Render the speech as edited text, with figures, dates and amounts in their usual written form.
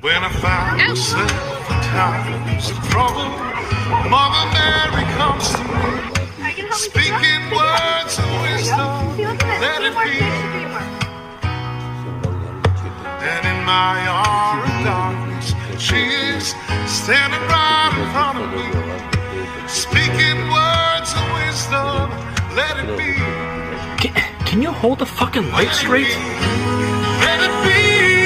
When I find myself in times of trouble, Mother Mary comes to me, speaking words of wisdom, let it be. And in my hour of darkness, she is standing right in front of me, speaking words of wisdom, let it be. Can you hold the fucking light straight? Let it be.